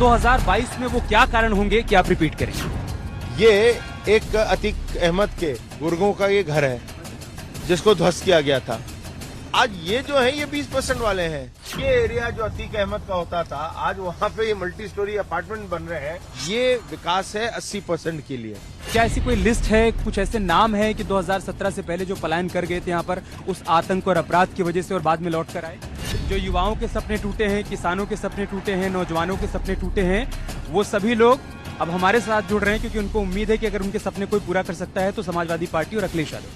2022 में वो क्या कारण होंगे कि आप रिपीट करें? ये एक अतीक अहमद के गुर्गों का ये घर है जिसको ध्वस्त किया गया था। आज ये जो है ये 20% वाले हैं। ये एरिया जो अतीक अहमद का होता था, आज वहाँ पे ये मल्टी स्टोरी अपार्टमेंट बन रहे हैं। ये विकास है 80% के लिए। क्या ऐसी कोई लिस्ट है, कुछ ऐसे नाम है कि 2017 से पहले जो पलायन कर गए थे यहाँ पर उस आतंक और अपराध की वजह से और बाद में लौट कर आए? जो युवाओं के सपने टूटे हैं, किसानों के सपने टूटे हैं, नौजवानों के सपने टूटे हैं, वो सभी लोग अब हमारे साथ जुड़ रहे हैं क्योंकि उनको उम्मीद है कि अगर उनके सपने कोई पूरा कर सकता है तो समाजवादी पार्टी और अखिलेश यादव।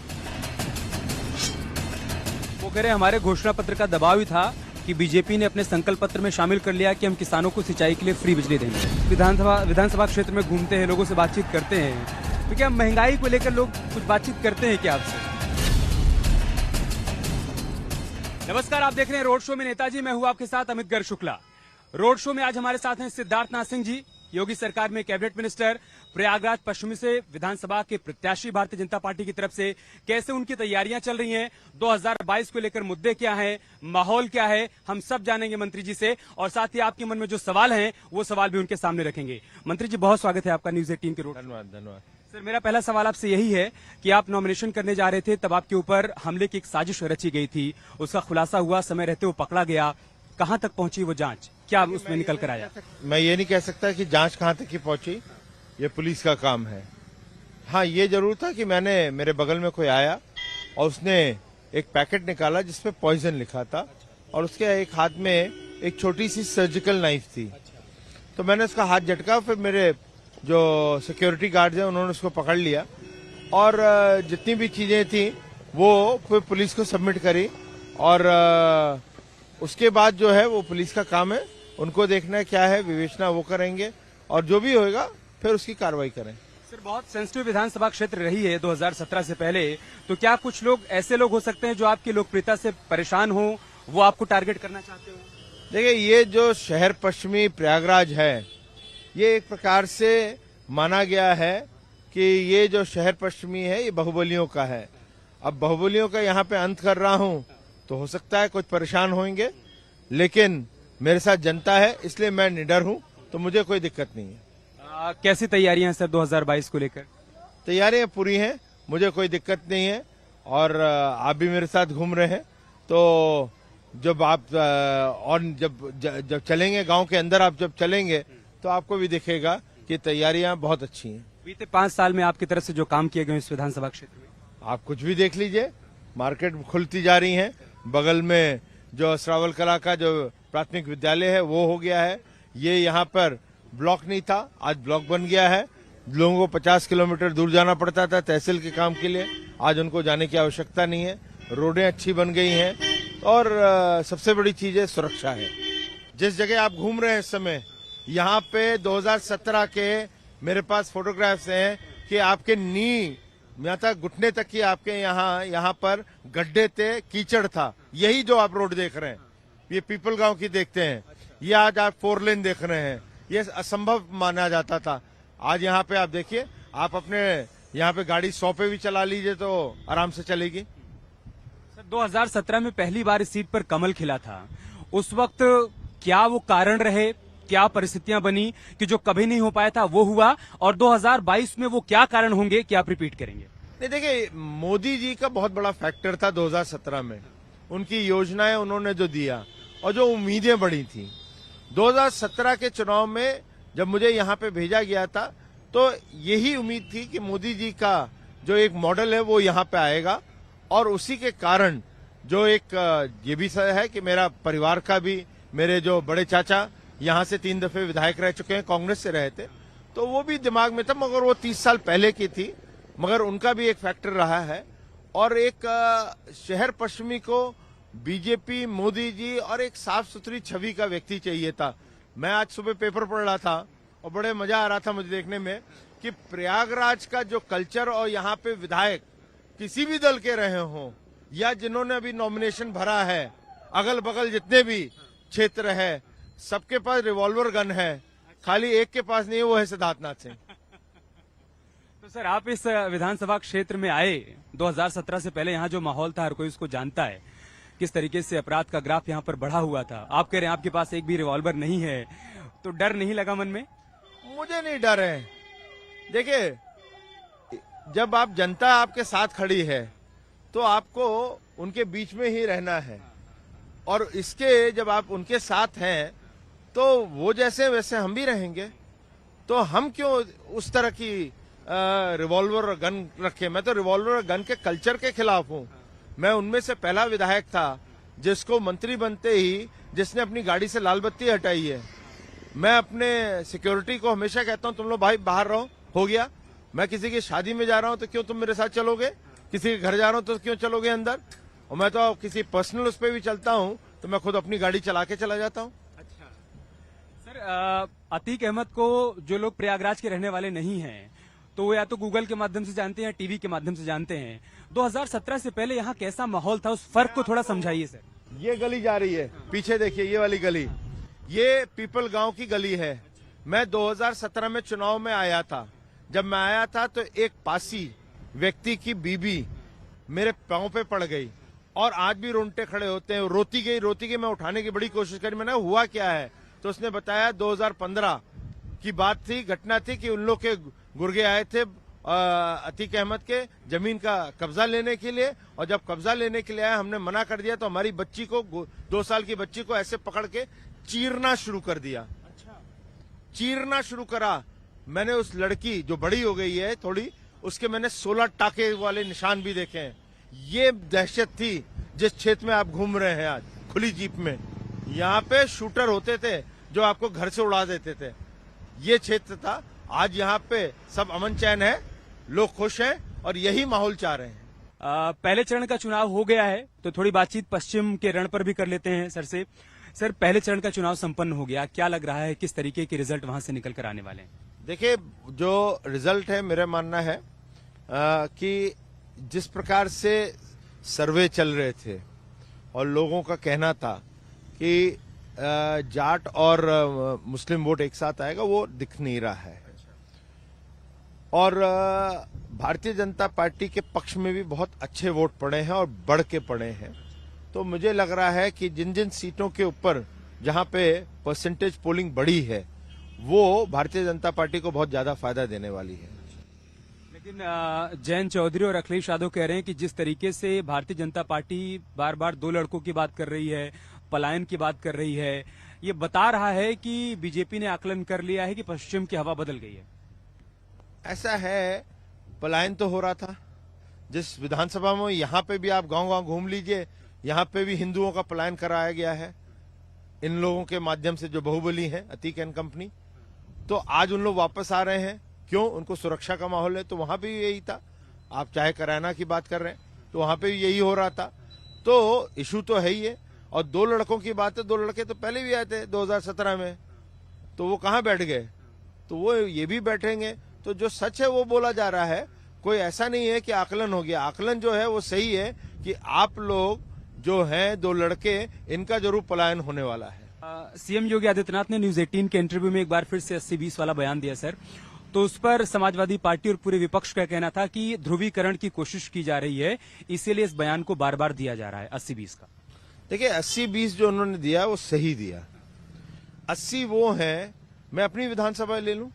वो कह रहे हमारे घोषणा पत्र का दबाव ही था कि बीजेपी ने अपने संकल्प पत्र में शामिल कर लिया कि हम किसानों को सिंचाई के लिए फ्री बिजली देंगे। विधानसभा क्षेत्र में घूमते हैं, लोगों से बातचीत करते हैं, तो क्या महंगाई को लेकर लोग कुछ बातचीत करते हैं क्या आपसे? नमस्कार, आप देख रहे हैं रोड शो में नेताजी। मैं हूं आपके साथ अमित गर्ग शुक्ला। रोड शो में आज हमारे साथ हैं सिद्धार्थनाथ सिंह जी, योगी सरकार में कैबिनेट मिनिस्टर, प्रयागराज पश्चिमी से विधानसभा के प्रत्याशी भारतीय जनता पार्टी की तरफ से। कैसे उनकी तैयारियां चल रही हैं, 2022 को लेकर मुद्दे क्या हैं, माहौल क्या है, हम सब जानेंगे मंत्री जी से। और साथ ही आपके मन में जो सवाल हैं वो सवाल भी उनके सामने रखेंगे। मंत्री जी, बहुत स्वागत है आपका न्यूज 18 के रोड। धन्यवाद। सर, मेरा पहला सवाल आपसे यही है कि आप नॉमिनेशन करने जा रहे थे, तब आपके ऊपर हमले की एक साजिश रची गई थी, उसका खुलासा हुआ, समय रहते वो पकड़ा गया। कहां तक पहुंची वो जांच, क्या उसमें निकल कर आया? मैं ये नहीं कह सकता कि जांच कहां तक की पहुंची, ये पुलिस का काम है। हाँ, ये जरूर था कि मेरे बगल में कोई आया और उसने एक पैकेट निकाला जिसमें पॉइजन लिखा था और उसके एक हाथ में एक छोटी सी सर्जिकल नाइफ थी। तो मैंने उसका हाथ झटका, फिर मेरे जो सिक्योरिटी गार्ड्स हैं उन्होंने उसको पकड़ लिया और जितनी भी चीजें थी वो फिर पुलिस को सबमिट करी। और उसके बाद जो है वो पुलिस का काम है, उनको देखना है क्या है, विवेचना वो करेंगे और जो भी होएगा फिर उसकी कार्रवाई करें। सर, बहुत सेंसिटिव विधानसभा क्षेत्र रही है 2017 से पहले, तो क्या कुछ लोग ऐसे लोग हो सकते हैं जो आपकी लोकप्रियता से परेशान हो, वो आपको टारगेट करना चाहते हो? देखिए, ये जो शहर पश्चिमी प्रयागराज है, ये एक प्रकार से माना गया है कि ये जो शहर पश्चिमी है ये बाहुबलियों का है। अब बाहुबलियों का यहाँ पे अंत कर रहा हूँ तो हो सकता है कुछ परेशान होंगे, लेकिन मेरे साथ जनता है इसलिए मैं निडर हूँ, तो मुझे कोई दिक्कत नहीं है। कैसी तैयारियां हैं सर 2022 को लेकर? तैयारियां पूरी हैं, मुझे कोई दिक्कत नहीं है और आप भी मेरे साथ घूम रहे हैं, तो जब आप और जब चलेंगे गांव के अंदर, आप जब चलेंगे तो आपको भी दिखेगा कि तैयारियां बहुत अच्छी हैं। बीते 5 साल में आपकी तरफ से जो काम किए गए इस विधानसभा क्षेत्र में, आप कुछ भी देख लीजिए, मार्केट खुलती जा रही है, बगल में जो श्रावल कला का जो प्राथमिक विद्यालय है वो हो गया है। ये यहाँ पर ब्लॉक नहीं था, आज ब्लॉक बन गया है। लोगों को 50 किलोमीटर दूर जाना पड़ता था तहसील के काम के लिए, आज उनको जाने की आवश्यकता नहीं है। रोडें अच्छी बन गई हैं और सबसे बड़ी चीज है सुरक्षा है। जिस जगह आप घूम रहे हैं इस समय, यहाँ पे 2017 के मेरे पास फोटोग्राफ्स हैं कि आपके नी यहाँ तक घुटने तक की आपके यहाँ पर गड्ढे थे, कीचड़ था। यही जो आप रोड देख रहे हैं, ये पीपल गांव की देखते हैं, ये आज आप 4 लेन देख रहे हैं, ये असंभव माना जाता था। आज यहाँ पे आप देखिए, आप अपने यहाँ पे गाड़ी 100 पे भी चला लीजिए तो आराम से चलेगी। सर, 2017 में पहली बार इस सीट पर कमल खिला था, उस वक्त क्या वो कारण रहे, क्या परिस्थितियां बनी कि जो कभी नहीं हो पाया था वो हुआ, और 2022 में वो क्या कारण होंगे कि आप रिपीट करेंगे? नहीं, देखिए, मोदी जी का बहुत बड़ा फैक्टर था 2017 में, उनकी योजनाएं उन्होंने जो दिया और जो उम्मीदें बढ़ी थी। 2017 के चुनाव में जब मुझे यहाँ पे भेजा गया था तो यही उम्मीद थी कि मोदी जी का जो एक मॉडल है वो यहाँ पे आएगा, और उसी के कारण जो एक ये भी है कि मेरा परिवार का भी, मेरे जो बड़े चाचा यहाँ से 3 दफे विधायक रह चुके हैं, कांग्रेस से रहे थे, तो वो भी दिमाग में था, मगर वो 30 साल पहले की थी, मगर उनका भी एक फैक्टर रहा है। और एक शहर पश्चिमी को बीजेपी, मोदी जी और एक साफ सुथरी छवि का व्यक्ति चाहिए था। मैं आज सुबह पेपर पढ़ रहा था और बड़े मजा आ रहा था मुझे देखने में कि प्रयागराज का जो कल्चर और यहाँ पे विधायक किसी भी दल के रहे हों या जिन्होंने अभी नॉमिनेशन भरा है, अगल बगल जितने भी क्षेत्र है, सबके पास रिवॉल्वर गन है, खाली एक के पास नहीं है, वो है सिद्धार्थनाथ सिंह। तो सर, आप इस विधानसभा क्षेत्र में आए 2017 से पहले, यहाँ जो माहौल था हर कोई उसको जानता है, किस तरीके से अपराध का ग्राफ यहाँ पर बढ़ा हुआ था। आप कह रहे हैं आपके पास एक भी रिवॉल्वर नहीं है, तो डर नहीं लगा मन में? मुझे नहीं डर है। देखिए, जब आप जनता आपके साथ खड़ी है तो आपको उनके बीच में ही रहना है, और इसके जब आप उनके साथ हैं तो वो जैसे वैसे हम भी रहेंगे। तो हम क्यों उस तरह की रिवॉल्वर और गन रखे? मैं तो रिवॉल्वर और गन के कल्चर के खिलाफ हूँ। मैं उनमें से पहला विधायक था जिसको मंत्री बनते ही जिसने अपनी गाड़ी से लाल बत्ती हटाई है। मैं अपने सिक्योरिटी को हमेशा कहता हूँ, तुम लोग भाई बाहर रहो, हो गया। मैं किसी की शादी में जा रहा हूँ तो क्यों तुम मेरे साथ चलोगे? किसी के घर जा रहा हूँ तो क्यों चलोगे अंदर? और मैं तो किसी पर्सनल उस पर भी चलता हूँ तो मैं खुद अपनी गाड़ी चला के चला जाता हूँ। अच्छा सर, अतीक अहमद को जो लोग प्रयागराज के रहने वाले नहीं हैं तो वो या तो गूगल के माध्यम से जानते हैं या टीवी के माध्यम से जानते हैं। 2017 से पहले यहाँ कैसा माहौल था, उस फर्क को थोड़ा समझाइए सर। ये गली जा रही है, पीछे देखिए ये वाली गली, ये पीपल गांव की गली है। मैं 2017 में चुनाव में आया था। जब मैं आया था तो एक पासी व्यक्ति की बीबी मेरे पांव पे पड़ गई और आज भी रोंगटे खड़े होते हैं। रोती गई, मैं उठाने की बड़ी कोशिश करी। मैंने हुआ क्या है तो उसने बताया 2015 की बात थी, घटना थी कि उन लोग के गुर्गे आए थे अतीक अहमद के जमीन का कब्जा लेने के लिए, और जब कब्जा लेने के लिए आया हमने मना कर दिया तो हमारी बच्ची को, 2 साल की बच्ची को ऐसे पकड़ के चीरना शुरू कर दिया। अच्छा। चीरना शुरू करा। मैंने उस लड़की जो बड़ी हो गई है थोड़ी, उसके मैंने 16 टाके वाले निशान भी देखे हैं। ये दहशत थी जिस क्षेत्र में आप घूम रहे हैं आज खुली जीप में। यहाँ पे शूटर होते थे जो आपको घर से उड़ा देते थे। ये क्षेत्र था। आज यहाँ पे सब अमन चैन है, लोग खुश हैं और यही माहौल चाह रहे हैं। पहले चरण का चुनाव हो गया है तो थोड़ी बातचीत पश्चिम के रण पर भी कर लेते हैं सर से। सर, पहले चरण का चुनाव संपन्न हो गया, क्या लग रहा है, किस तरीके के रिजल्ट वहां से निकल कर आने वाले हैं? देखिए, जो रिजल्ट है मेरा मानना है कि जिस प्रकार से सर्वे चल रहे थे और लोगों का कहना था कि जाट और मुस्लिम वोट एक साथ आएगा, वो दिख नहीं रहा है। और भारतीय जनता पार्टी के पक्ष में भी बहुत अच्छे वोट पड़े हैं और बढ़ के पड़े हैं। तो मुझे लग रहा है कि जिन जिन सीटों के ऊपर जहां पे परसेंटेज पोलिंग बढ़ी है वो भारतीय जनता पार्टी को बहुत ज्यादा फायदा देने वाली है। लेकिन जयंत चौधरी और अखिलेश यादव कह रहे हैं कि जिस तरीके से भारतीय जनता पार्टी बार बार 2 लड़कों की बात कर रही है, पलायन की बात कर रही है, ये बता रहा है कि बीजेपी ने आकलन कर लिया है कि पश्चिम की हवा बदल गई है। ऐसा है, पलायन तो हो रहा था। जिस विधानसभा में, यहाँ पे भी आप गांव-गांव घूम लीजिए, यहाँ पे भी हिंदुओं का पलायन कराया गया है इन लोगों के माध्यम से जो बाहुबली है अतीक एंड कंपनी। तो आज उन लोग वापस आ रहे हैं। क्यों? उनको सुरक्षा का माहौल है। तो वहां पे भी यही था। आप चाहे करैना की बात कर रहे हैं तो वहां पे भी यही हो रहा था। तो इशू तो है ही है। और 2 लड़कों की बात है, 2 लड़के तो पहले भी आए थे 2017 में, तो वो कहाँ बैठ गए? तो वो ये भी बैठेंगे। तो जो सच है वो बोला जा रहा है। कोई ऐसा नहीं है कि आकलन हो गया। आकलन जो है वो सही है कि आप लोग जो हैं 2 लड़के, इनका जरूर पलायन होने वाला है। सीएम योगी आदित्यनाथ ने न्यूज 18 के इंटरव्यू में एक बार फिर से 80-20 वाला बयान दिया सर। तो उस पर समाजवादी पार्टी और पूरे विपक्ष का कहना था कि ध्रुवीकरण की कोशिश की जा रही है, इसीलिए इस बयान को बार बार दिया जा रहा है 80-20 का। देखिए, 80-20 जो उन्होंने दिया वो सही दिया। 80 वो हैं, मैं अपनी विधानसभा ले लूं,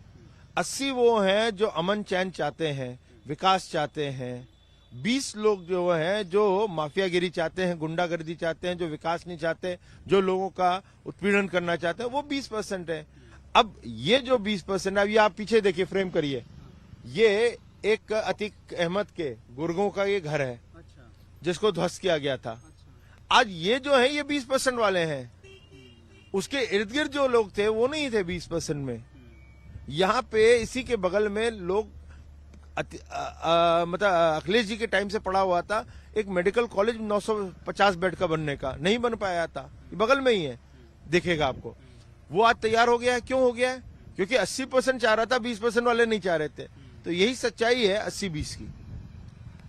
80 वो हैं जो अमन चैन चाहते हैं, विकास चाहते हैं। 20 लोग जो हैं जो माफियागिरी चाहते हैं, गुंडागर्दी चाहते हैं, जो विकास नहीं चाहते, जो लोगों का उत्पीड़न करना चाहते हैं, वो 20% है। अब ये जो 20%, अब ये आप पीछे देखिए, फ्रेम करिए, ये एक अतीक अहमद के गुर्गों का ये घर है जिसको ध्वस्त किया गया था। आज ये जो है ये 20% वाले हैं। उसके इर्द गिर्द जो लोग थे वो नहीं थे 20% में। यहाँ पे इसी के बगल में लोग मतलब अखिलेश जी के टाइम से पड़ा हुआ था एक मेडिकल कॉलेज 950 बेड का बनने का, नहीं बन पाया था। ये बगल में ही है, दिखेगा आपको। वो आज तैयार हो गया है। क्यों हो गया है? क्योंकि 80% चाह रहा था, 20% वाले नहीं चाह रहे थे। तो यही सच्चाई है 80-20 की।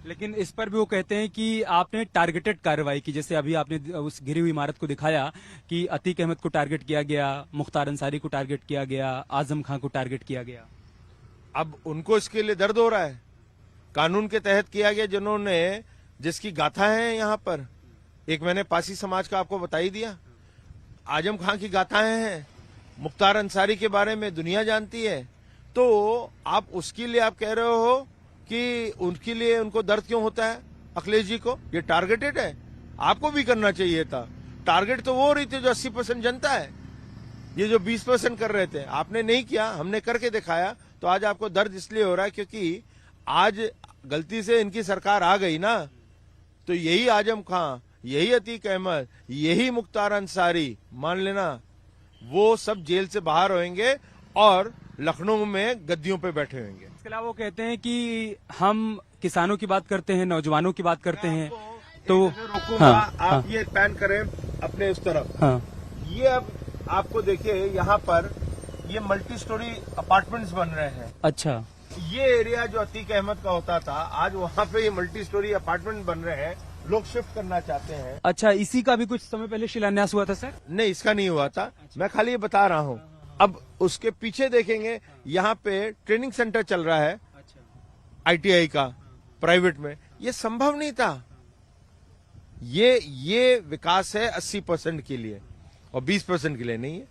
लेकिन इस पर भी वो कहते हैं कि आपने टारगेटेड कार्रवाई की, जैसे अभी आपने उस गिरी हुई इमारत को दिखाया कि अतीक अहमद को टारगेट किया गया, मुख्तार अंसारी को टारगेट किया गया, आजम खां को टारगेट किया गया। अब उनको इसके लिए दर्द हो रहा है। कानून के तहत किया गया, जिन्होंने, जिसकी गाथा है यहाँ पर। एक मैंने पासी समाज का आपको बता ही दिया। आजम खां की गाथाएं हैं, मुख्तार अंसारी के बारे में दुनिया जानती है, तो आप उसके लिए आप कह रहे हो कि उनके लिए उनको दर्द क्यों होता है अखिलेश जी को? ये टारगेटेड है, आपको भी करना चाहिए था। टारगेट तो वो हो रही थी जो 80% जनता है, ये जो 20% कर रहे थे आपने नहीं किया, हमने करके दिखाया। तो आज आपको दर्द इसलिए हो रहा है क्योंकि आज गलती से इनकी सरकार आ गई ना, तो यही आजम खां, यही अतीक अहमद, यही मुख्तार अंसारी, मान लेना वो सब जेल से बाहर होंगे और लखनऊ में गद्दियों पे बैठे होंगे। इसके अलावा वो कहते हैं कि हम किसानों की बात करते हैं, नौजवानों की बात करते हैं, तो आप ये पैन करें अपने उस तरफ। हाँ, ये अब आपको देखिए यहाँ पर ये मल्टी स्टोरी अपार्टमेंट्स बन रहे हैं। अच्छा, ये एरिया जो अतीक अहमद का होता था, आज वहाँ पे ये मल्टी स्टोरी अपार्टमेंट बन रहे हैं, लोग शिफ्ट करना चाहते हैं। अच्छा, इसी का भी कुछ समय पहले शिलान्यास हुआ था सर? नहीं, इसका नहीं हुआ था, मैं खाली ये बता रहा हूँ। अब उसके पीछे देखेंगे, यहाँ पे ट्रेनिंग सेंटर चल रहा है ITI का प्राइवेट में, ये संभव नहीं था। ये विकास है 80% के लिए और 20% के लिए नहीं है।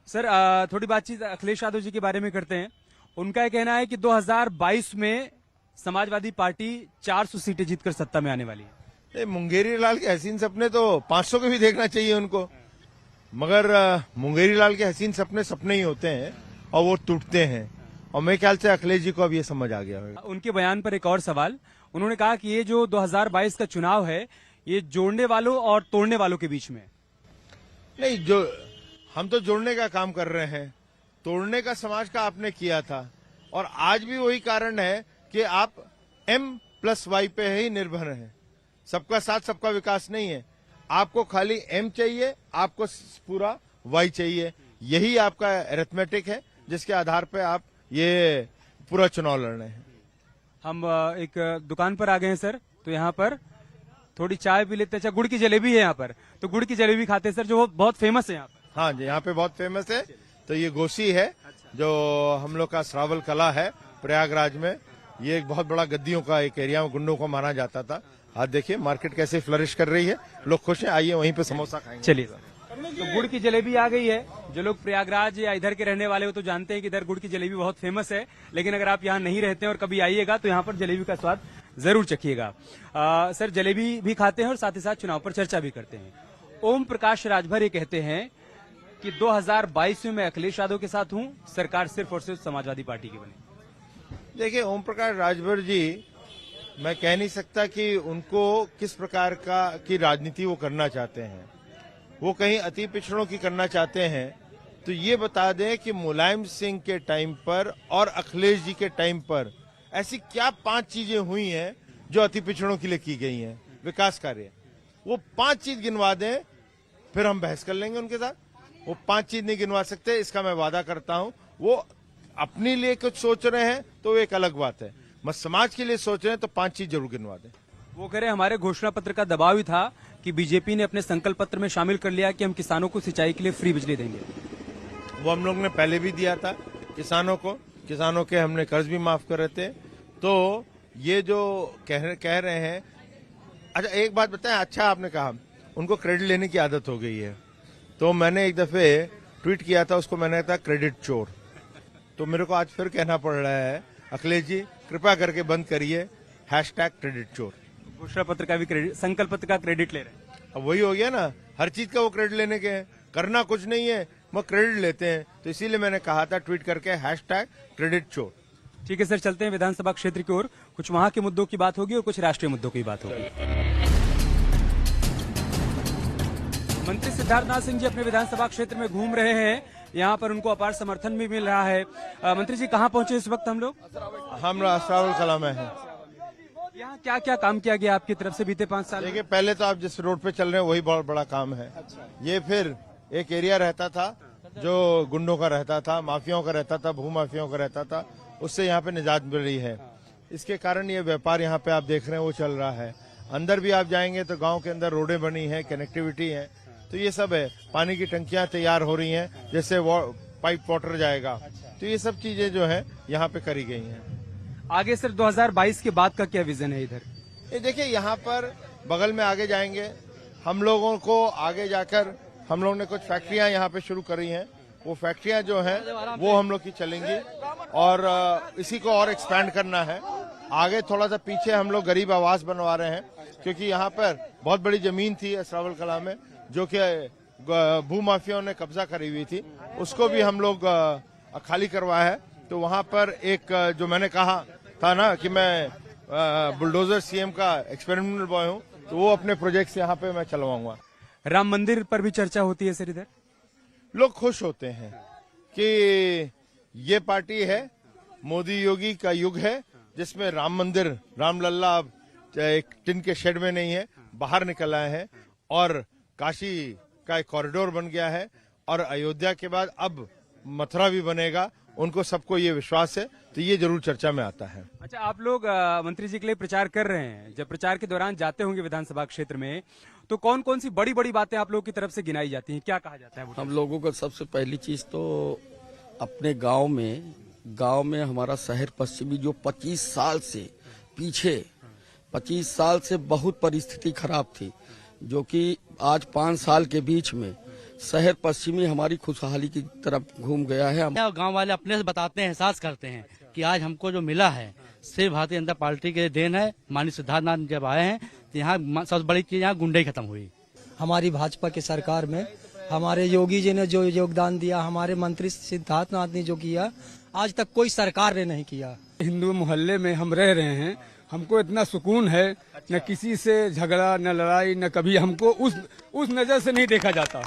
सर थोड़ी बातचीत अखिलेश यादव जी के बारे में करते हैं। उनका यह कहना है कि 2022 में समाजवादी पार्टी 400 सीटें जीतकर सत्ता में आने वाली है। मुंगेरी लाल के हसीन सपने तो 500 के भी देखना चाहिए उनको, मगर मुंगेरी लाल के हसीन सपने सपने ही होते हैं और वो टूटते हैं, और मेरे ख्याल से अखिलेश जी को अब ये समझ आ गया होगा। उनके बयान पर एक और सवाल, उन्होंने कहा कि ये जो 2022 का चुनाव है ये जोड़ने वालों और तोड़ने वालों के बीच में। नहीं, जो हम तो जोड़ने का काम कर रहे हैं, तोड़ने का समाज का आपने किया था, और आज भी वही कारण है कि आप M+Y पे ही निर्भर हैं। सबका साथ सबका विकास नहीं है, आपको खाली M चाहिए, आपको पूरा Y चाहिए। यही आपका अरिथमेटिक है जिसके आधार पे आप ये पूरा चुनाव लड़ रहे हैं। हम एक दुकान पर आ गए हैं सर, तो यहाँ पर थोड़ी चाय पी लेते हैं। अच्छा, गुड़ की जलेबी है यहाँ पर, तो गुड़ की जलेबी खाते हैं सर, जो बहुत फेमस है यहाँ पर। हाँ जी, यहाँ पे बहुत फेमस है। तो ये गोसी है जो हम लोग का श्रावल कला है प्रयागराज में, ये एक बहुत बड़ा गद्दियों का एक एरिया में गुंडों को माना जाता था। आज देखिए मार्केट कैसे फ्लरिश कर रही है, लोग खुश हैं, आइए वहीं पे समोसा खाएंगे। चलिए, तो गुड़ की जलेबी आ गई है। जो लोग प्रयागराज या इधर के रहने वाले हो तो जानते हैं कि इधर गुड़ की जलेबी बहुत फेमस है, लेकिन अगर आप यहाँ नहीं रहते हैं और कभी आइएगा तो यहाँ पर जलेबी का स्वाद जरूर चखिएगा। सर जलेबी भी खाते हैं और साथ ही साथ चुनाव पर चर्चा भी करते हैं। ओम प्रकाश राजभर ये कहते हैं कि 2022 में मैं अखिलेश यादव के साथ हूं, सरकार सिर्फ और सिर्फ समाजवादी पार्टी की बनी। देखिए, ओम प्रकाश राजभर जी, मैं कह नहीं सकता कि उनको किस प्रकार की राजनीति वो करना चाहते हैं। वो कहीं अति पिछड़ों की करना चाहते हैं तो ये बता दें कि मुलायम सिंह के टाइम पर और अखिलेश जी के टाइम पर ऐसी क्या 5 चीजें हुई हैं जो अति पिछड़ों के लिए की गई हैं विकास कार्य। वो 5 चीज गिनवा दें, फिर हम बहस कर लेंगे उनके साथ। वो 5 चीज नहीं गिनवा सकते, इसका मैं वादा करता हूं। वो अपने लिए कुछ सोच रहे हैं तो एक अलग बात है, मैं समाज के लिए सोच रहे हैं तो 5 चीज जरूर गिनवा दें। वो कह रहे हमारे घोषणा पत्र का दबाव ही था कि बीजेपी ने अपने संकल्प पत्र में शामिल कर लिया कि हम किसानों को सिंचाई के लिए फ्री बिजली देंगे। वो हम लोग ने पहले भी दिया था किसानों को, किसानों के हमने कर्ज भी माफ कर रहे थे। तो ये जो कह रहे हैं, अच्छा एक बात बताएं, अच्छा आपने कहा उनको क्रेडिट लेने की आदत हो गई है, तो मैंने एक दफे ट्वीट किया था, उसको मैंने कहा क्रेडिट चोर। तो मेरे को आज फिर कहना पड़ रहा है, अखिलेश जी कृपया करके बंद करिए #क्रेडिट चोर। घोषणा पत्र का भी क्रेडिट, संकल्प पत्र का क्रेडिट ले रहे हैं। अब वही हो गया ना, हर चीज का वो क्रेडिट लेने के हैं, करना कुछ नहीं है, वो क्रेडिट लेते हैं। तो इसीलिए मैंने कहा था ट्वीट करके #क्रेडिट चोर। ठीक है सर, चलते हैं विधानसभा क्षेत्र की ओर। कुछ वहां के मुद्दों की बात होगी और कुछ राष्ट्रीय मुद्दों की बात होगी। मंत्री सिद्धार्थनाथ सिंह जी अपने विधानसभा क्षेत्र में घूम रहे हैं, यहाँ पर उनको अपार समर्थन भी मिल रहा है। मंत्री जी कहाँ पहुंचे इस वक्त हम लोग? हम श्रावल कला में हैं। यहाँ क्या क्या काम किया गया आपकी तरफ से बीते 5 साल? देखिए, पहले तो आप जिस रोड पे चल रहे हैं वही बहुत बड़ा काम है। ये फिर एक एरिया रहता था जो गुंडों का रहता था, माफियाओं का रहता था, भूमाफियाओं का रहता था, उससे यहाँ पे निजात मिल रही है। इसके कारण ये व्यापार यहाँ पे आप देख रहे हैं वो चल रहा है। अंदर भी आप जाएंगे तो गांव के अंदर रोडें बनी है, कनेक्टिविटी है, तो ये सब है। पानी की टंकियां तैयार हो रही हैं, जैसे पाइप वाटर जाएगा, तो ये सब चीजें जो है यहाँ पे करी गई हैं। आगे सर 2022 के बाद का क्या विजन है इधर? ये देखिए, यहाँ पर बगल में आगे जाएंगे हम लोगों को, आगे जाकर हम लोगों ने कुछ फैक्ट्रियां यहाँ पे शुरू करी हैं, वो फैक्ट्रियां जो हैं वो हम लोग की चलेंगी और इसी को और एक्सपैंड करना है। आगे थोड़ा सा पीछे हम लोग गरीब आवास बनवा रहे हैं, क्योंकि यहाँ पर बहुत बड़ी जमीन थी असरावल कला में जो कि भूमाफियाओं ने कब्जा करी हुई थी, उसको भी हम लोग खाली करवाया है। तो वहाँ पर एक जो मैंने कहा था ना कि मैं बुलडोजर सीएम का एक्सपेरिमेंटल बॉय हूँ, तो वो अपने प्रोजेक्ट्स यहाँ पे मैं चलवाऊंगा। राम मंदिर पर भी चर्चा होती है सर इधर? लोग खुश होते हैं कि ये पार्टी है, मोदी योगी का युग है, जिसमें राम मंदिर, रामलल्ला अब एक टिन के शेड में नहीं है, बाहर निकल आए हैं और काशी का एक कॉरिडोर बन गया है और अयोध्या के बाद अब मथुरा भी बनेगा। उनको सबको ये विश्वास है, तो ये जरूर चर्चा में आता है। अच्छा, आप लोग मंत्री जी के लिए प्रचार कर रहे हैं, जब प्रचार के दौरान जाते होंगे विधानसभा क्षेत्र में, तो कौन कौन सी बड़ी बड़ी बातें आप लोगों की तरफ से गिनाई जाती हैं, क्या कहा जाता है? हम लोगों को सबसे पहली चीज तो अपने गांव में हमारा शहर पश्चिमी जो 25 साल से पीछे 25 साल से बहुत परिस्थिति खराब थी, जो कि आज 5 साल के बीच में शहर पश्चिमी हमारी खुशहाली की तरफ घूम गया है। गांव वाले अपने से बताते हैं, एहसास करते हैं कि आज हमको जो मिला है सिर्फ भारतीय जनता पार्टी के देन है। माननीय सिद्धार्थनाथ जब आए हैं तो यहाँ सबसे बड़ी चीज यहाँ गुंडई खत्म हुई। हमारी भाजपा की सरकार में हमारे योगी जी ने जो योगदान दिया, हमारे मंत्री सिद्धार्थनाथ ने जो किया, आज तक कोई सरकार ने नहीं किया। हिंदू मोहल्ले में हम रह रहे हैं, हमको इतना सुकून है, न किसी से झगड़ा, न लड़ाई, न कभी हमको उस नजर से नहीं देखा जाता।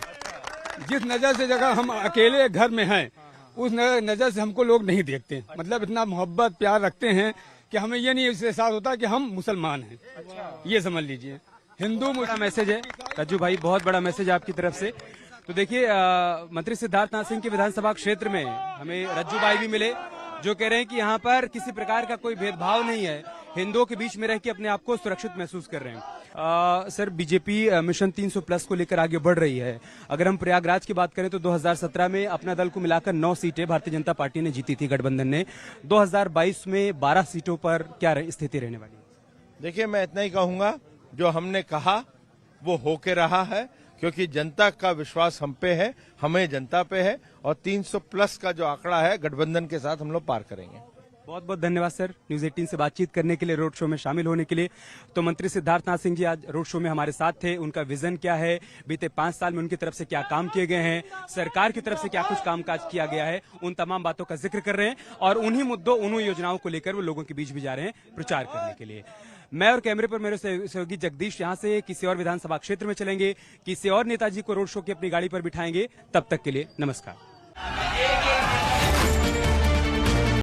जिस नजर से जगह हम अकेले घर में हैं, उस नजर से हमको लोग नहीं देखते। मतलब इतना मोहब्बत प्यार रखते हैं कि हमें ये नहीं एहसास होता कि हम मुसलमान हैं। ये समझ लीजिए, हिंदू बड़ा मैसेज है रज्जू भाई, बहुत बड़ा मैसेज आपकी तरफ से। तो देखिए, मंत्री सिद्धार्थनाथ सिंह के विधानसभा क्षेत्र में हमें रज्जू भाई भी मिले, जो कह रहे हैं कि यहाँ पर किसी प्रकार का कोई भेदभाव नहीं है, हिंदुओं के बीच में रह के अपने आप को सुरक्षित महसूस कर रहे हैं। सर, बीजेपी मिशन 300+ को लेकर आगे बढ़ रही है। अगर हम प्रयागराज की बात करें तो 2017 में अपना दल को मिलाकर 9 सीटें भारतीय जनता पार्टी ने जीती थी, गठबंधन ने। 2022 में 12 सीटों पर क्या स्थिति रहने वाली? देखिए, मैं इतना ही कहूंगा, जो हमने कहा वो होके रहा है, क्योंकि जनता का विश्वास हम पे है, हमें जनता पे है, और 300+ का जो आंकड़ा है गठबंधन के साथ हम लोग पार करेंगे। बहुत बहुत धन्यवाद सर, न्यूज 18 से बातचीत करने के लिए, रोड शो में शामिल होने के लिए। तो मंत्री सिद्धार्थनाथ सिंह जी आज रोड शो में हमारे साथ थे। उनका विजन क्या है, बीते 5 साल में उनकी तरफ से क्या काम किए गए हैं, सरकार की तरफ से क्या कुछ कामकाज किया गया है, उन तमाम बातों का जिक्र कर रहे हैं और उन्हीं मुद्दों, उन्हीं योजनाओं को लेकर वो लोगों के बीच भी जा रहे हैं प्रचार करने के लिए। मैं और कैमरे पर मेरे सहयोगी जगदीश यहाँ से किसी और विधानसभा क्षेत्र में चलेंगे, किसी और नेताजी को रोड शो की अपनी गाड़ी पर बिठाएंगे। तब तक के लिए नमस्कार।